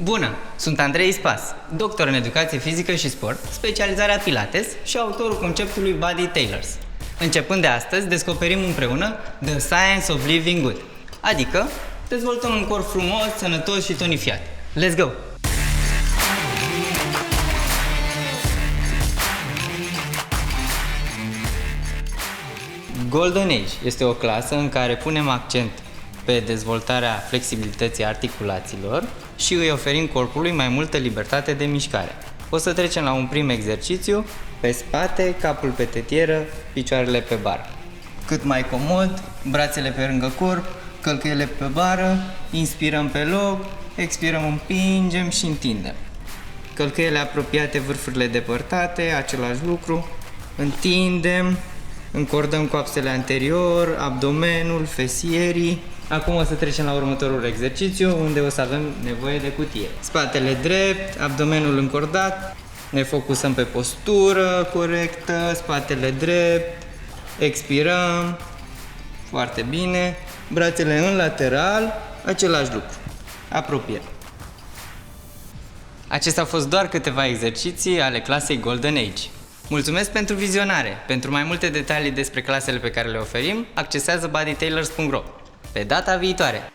Bună! Sunt Andrei Spas, doctor în educație fizică și sport, specializarea Pilates și autorul conceptului Body Tailors. Începând de astăzi, descoperim împreună The Science of Living Good, adică dezvoltăm un corp frumos, sănătos și tonifiat. Let's go! Golden Age este o clasă în care punem accent pe dezvoltarea flexibilității articulațiilor și îi oferim corpului mai multă libertate de mișcare. O să trecem la un prim exercițiu pe spate, capul pe tetieră, picioarele pe bară. Cât mai comod, brațele pe lângă corp, călcăiele pe bară, inspirăm pe loc, expirăm, împingem și întindem. Călcăiele apropiate, vârfurile depărtate, același lucru, întindem, încordăm coapsele anterior, abdomenul, fesierii. Acum o să trecem la următorul exercițiu, unde o să avem nevoie de cutie. Spatele drept, abdomenul încordat, ne focusăm pe postură corectă, spatele drept, expirăm, foarte bine, brațele în lateral, același lucru, apropiere. Acestea au fost doar câteva exerciții ale clasei Golden Age. Mulțumesc pentru vizionare! Pentru mai multe detalii despre clasele pe care le oferim, accesează bodytailors.ro. Pe data viitoare!